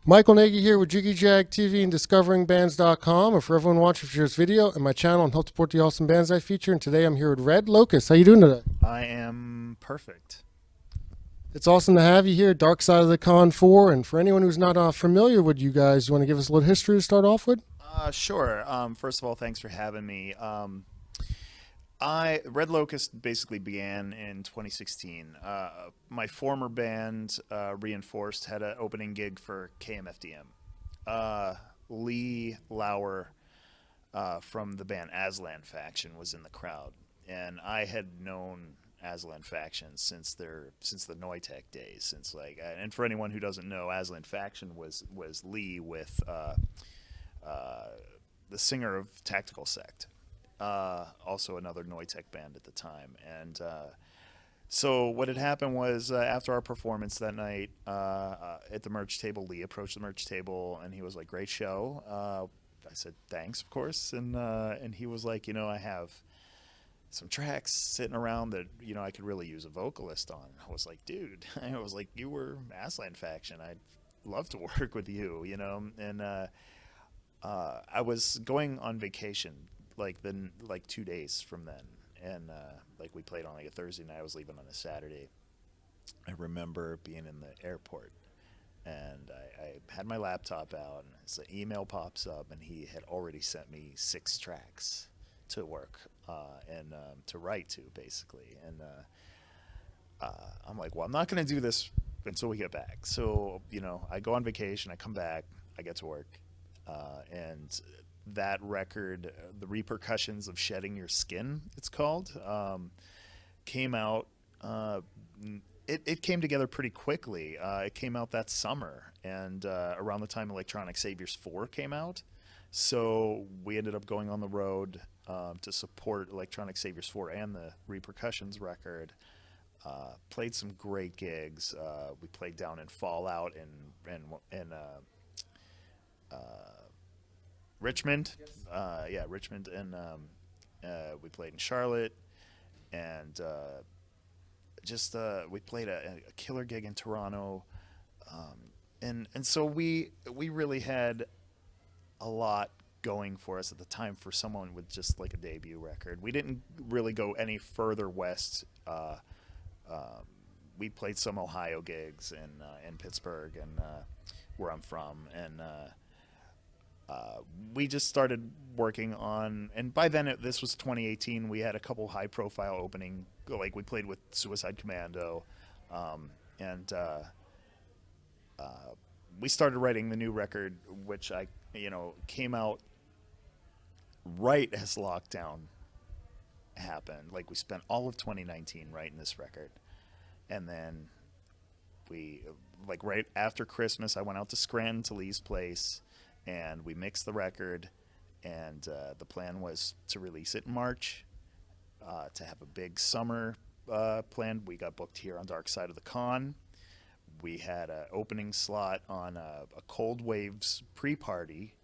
Michael Nagy here with Jiggy Jag TV and DiscoveringBands.com. And for everyone watching for this video and my channel and help support the awesome bands I feature. And today I'm here with Red Lokust. How you doing today? I am perfect. It's awesome to have you here, Dark Side of the Con 4. And for anyone who's not familiar with you guys, you want to give us a little history to start off with? Sure. First of all, thanks for having me. Red Lokust basically began in 2016. My former band, Reinforced, had an opening gig for KMFDM. Lee Lauer from the band Aslan Faction was in the crowd, and I had known Aslan Faction since the Noitech days. And for anyone who doesn't know, Aslan Faction was Lee with the singer of Tactical Sect. Also another Noitech band at the time. And so what had happened was after our performance that night at the merch table, Lee approached the merch table and he was like, "Great show." I said, "Thanks, of course." And he was like, I have some tracks sitting around that, I could really use a vocalist on. I was like, "Dude," I was like, "You were Aslan Faction. I'd love to work with you, And I was going on vacation like 2 days from then, and we played on like a Thursday night. I was leaving on a Saturday. I remember being in the airport, and I had my laptop out, and the email pops up, and he had already sent me 6 tracks to work and to write to, basically. And I'm like, well, I'm not going to do this until we get back. So I go on vacation, I come back, I get to work, and that record, The Repercussions of Shedding Your Skin, it's called, came out. It came together pretty quickly. It came out that summer, and around the time Electronic Saviors 4 came out. So we ended up going on the road to support Electronic Saviors 4 and the Repercussions record. Played some great gigs. We played down in Fallout and Richmond, Richmond, and we played in Charlotte, and we played a killer gig in Toronto, and so we really had a lot going for us at the time for someone with just like a debut record. We didn't really go any further west. We played some Ohio gigs in Pittsburgh and where I'm from, and we just started working on, and by then this was 2018. We had a couple high-profile opening, like we played with Suicide Commando, and we started writing the new record, which came out right as lockdown happened. Like we spent all of 2019 writing this record, and then right after Christmas, I went out to Scranton to Lee's place, and we mixed the record, and the plan was to release it in March, to have a big summer planned. We got booked here on Dark Side of the Con. We had an opening slot on a Cold Waves pre-party,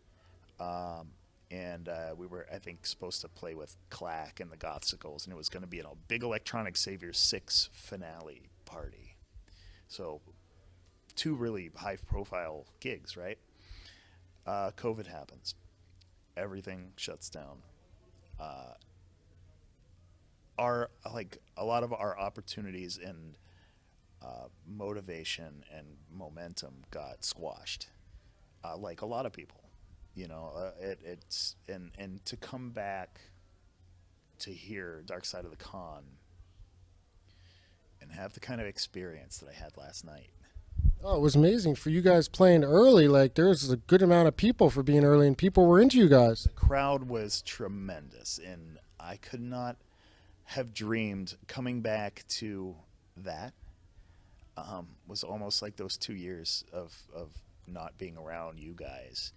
and we were, I think, supposed to play with Clack and the Gothsicles, and it was going to be a big Electronic Saviors 6 finale party. So 2 really high-profile gigs, right? COVID happens. Everything shuts down. A lot of our opportunities and motivation and momentum got squashed. Like a lot of people, it's and to come back to hear Dark Side of the Con and have the kind of experience that I had last night. Oh, it was amazing for you guys playing early. Like, there's a good amount of people for being early, and people were into you guys. The crowd was tremendous, and I could not have dreamed coming back to that. Was almost like those 2 years of not being around you guys,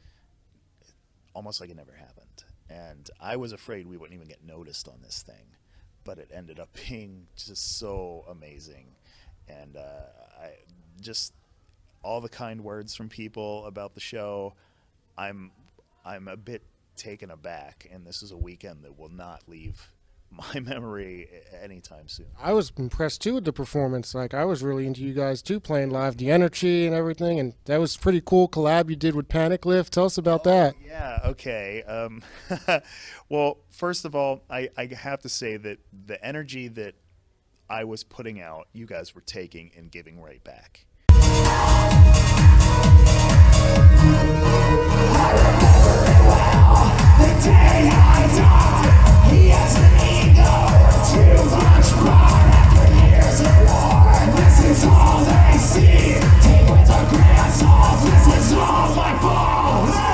almost like it never happened. And I was afraid we wouldn't even get noticed on this thing, but it ended up being just so amazing. And I just, all the kind words from people about the show, I'm a bit taken aback, and this is a weekend that will not leave my memory anytime soon. I was impressed too with the performance. Like, I was really into you guys too, playing live, the energy and everything, and that was pretty cool collab you did with Panic Lift. Tell us about that. Yeah, okay. Well, first of all, I have to say that the energy that I was putting out, you guys were taking and giving right back. The day I die, he has an ego, too much pride after years of war. This is all they see. Take with a grain of salt. This is all my fault. Hey!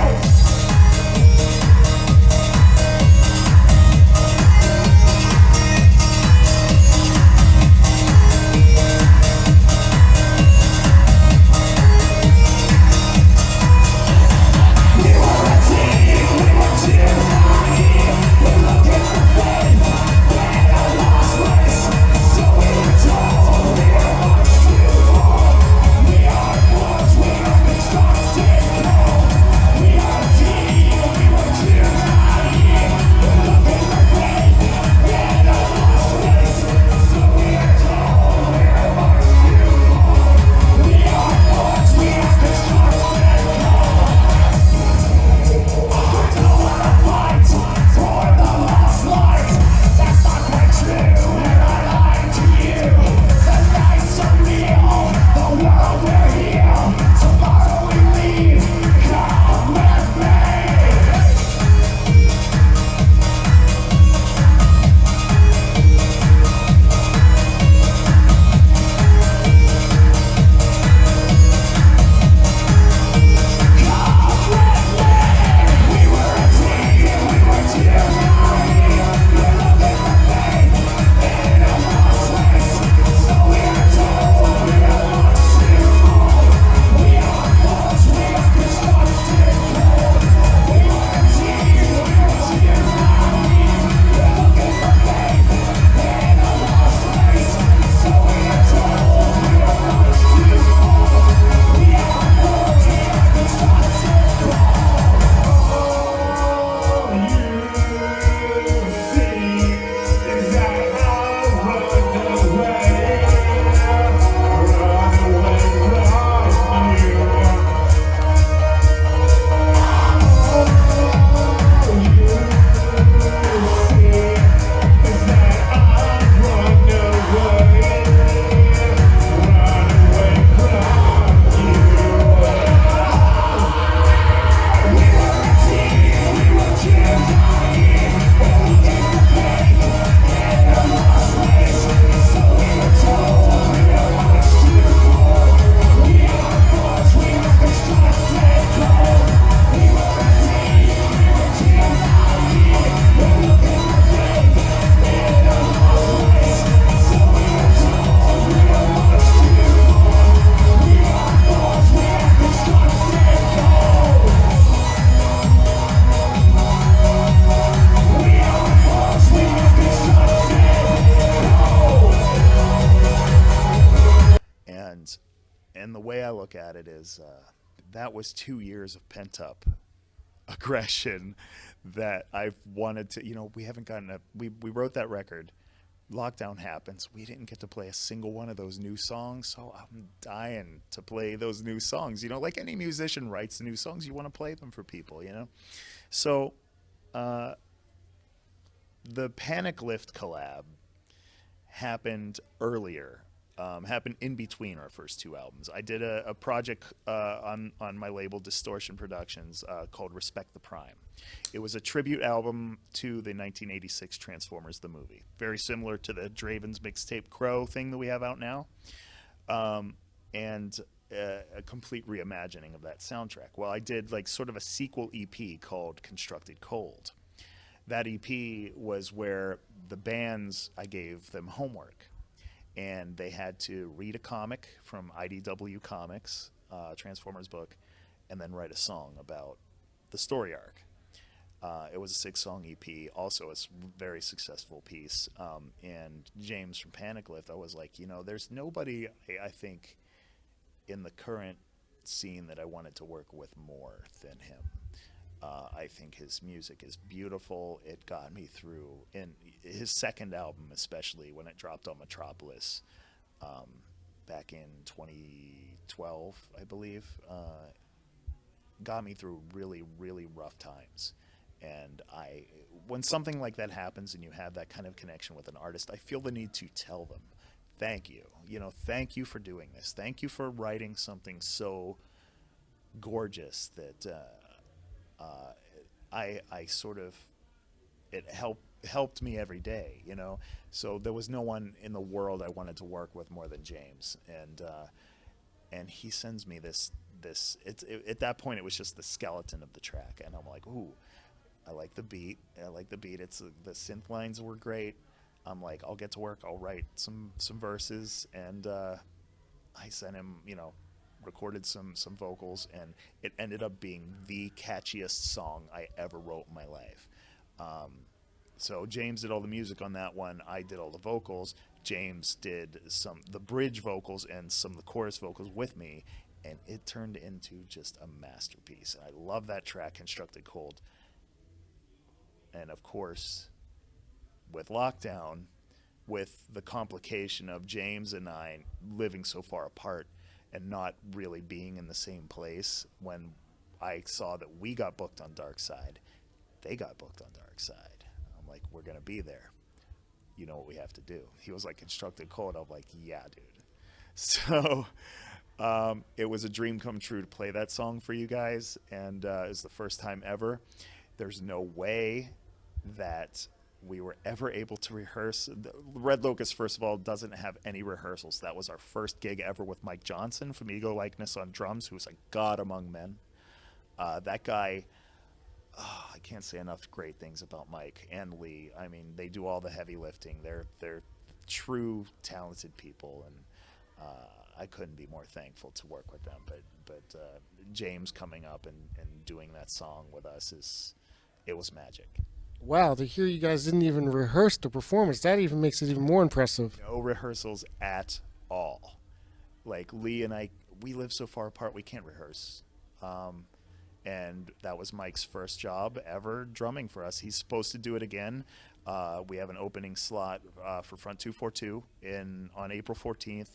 And the way I look at it is that was 2 years of pent up aggression that I've wanted to, we haven't gotten we wrote that record. Lockdown happens. We didn't get to play a single one of those new songs, so I'm dying to play those new songs. Like any musician writes new songs, you want to play them for people, So the Panic Lift collab happened earlier. Happened in between our first two albums. I did a project on my label Distortion Productions called Respect the Prime. It was a tribute album to the 1986 Transformers the movie, very similar to the Draven's mixtape Crow thing that we have out now, and a complete reimagining of that soundtrack. Well, I did like sort of a sequel EP called Constructed Cold. That EP was where the bands, I gave them homework. And they had to read a comic from IDW Comics, Transformers book, and then write a song about the story arc. It was a 6-song EP, also a very successful piece. And James from Panic Lift, I was like, there's nobody, I think, in the current scene that I wanted to work with more than him. I think his music is beautiful. It got me through, in his second album, especially when it dropped on Metropolis back in 2012, I believe, got me through really, really rough times. And when something like that happens and you have that kind of connection with an artist, I feel the need to tell them, thank you. Thank you for doing this. Thank you for writing something so gorgeous that I sort of, it helped me every day, So there was no one in the world I wanted to work with more than James, and he sends me this. At that point, it was just the skeleton of the track, and I'm like, ooh, I like the beat. It's the synth lines were great. I'm like, I'll get to work. I'll write some verses, and I sent him, recorded some vocals, and it ended up being the catchiest song I ever wrote in my life. So James did all the music on that one. I did all the vocals. James did the bridge vocals and some of the chorus vocals with me, and it turned into just a masterpiece. I love that track, Constructed Cold. And of course, with lockdown, with the complication of James and I living so far apart and not really being in the same place, when I saw that we got booked on Dark Side, they got booked on Dark Side. I'm like, we're going to be there. You know what we have to do. He was like, Constructed Cold. I'm like, yeah, dude. So it was a dream come true to play that song for you guys, and it's the first time ever. There's no way that we were ever able to rehearse. Red Lokust, first of all, doesn't have any rehearsals. That was our first gig ever with Mike Johnson from Ego Likeness on drums, who's a god among men. That guy, I can't say enough great things about Mike and Lee. I mean, they do all the heavy lifting. They're true talented people, and I couldn't be more thankful to work with them. But James coming up and doing that song with us, it was magic. Wow, to hear you guys didn't even rehearse the performance, that even makes it even more impressive. No rehearsals at all. Like, Lee and I, we live so far apart, we can't rehearse. And that was Mike's first job ever drumming for us. He's supposed to do it again. We have an opening slot for Front 242 on April 14th.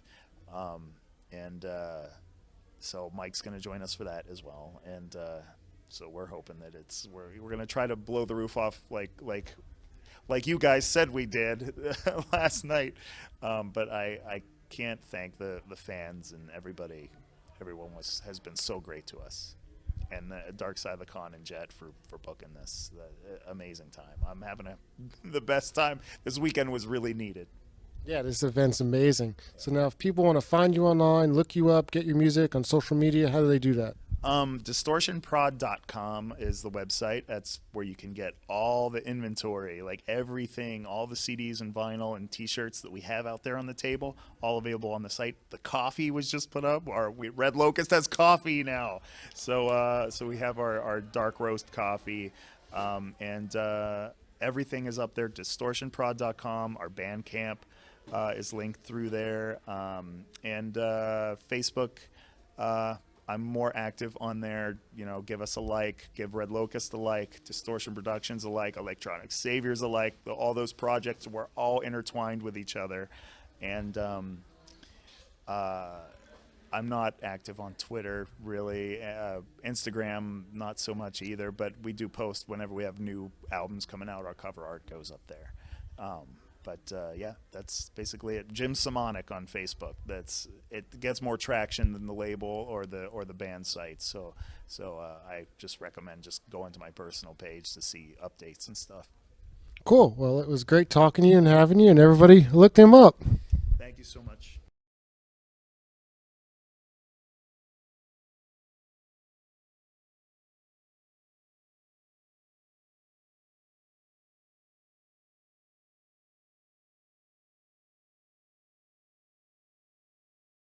So Mike's going to join us for that as well. And so we're hoping that we're going to try to blow the roof off like you guys said we did last night. But I can't thank the fans and everybody. Everyone has been so great to us. And the Dark Side of the Con and Jet for booking this. Amazing time. I'm having the best time. This weekend was really needed. Yeah, this event's amazing. So now if people want to find you online, look you up, get your music on social media, how do they do that? Distortionprod.com is the website. That's where you can get all the inventory, like everything, all the CDs and vinyl and t-shirts that we have out there on the table, all available on the site. The coffee was just put up. Red Lokust has coffee now. So we have our dark roast coffee, and everything is up there. Distortionprod.com. Our Bandcamp is linked through there, and Facebook. I'm more active on there. Give us a like, give Red Lokust a like, Distortion Productions a like, Electronic Saviors a like. All those projects were all intertwined with each other. And I'm not active on Twitter, really. Instagram, not so much either, but we do post whenever we have new albums coming out. Our cover art goes up there. Yeah, that's basically it. Jim Simonic on Facebook. It gets more traction than the label or the band site. So I just recommend just going to my personal page to see updates and stuff. Cool. Well, it was great talking to you and having you, and everybody look them up. Thank you so much.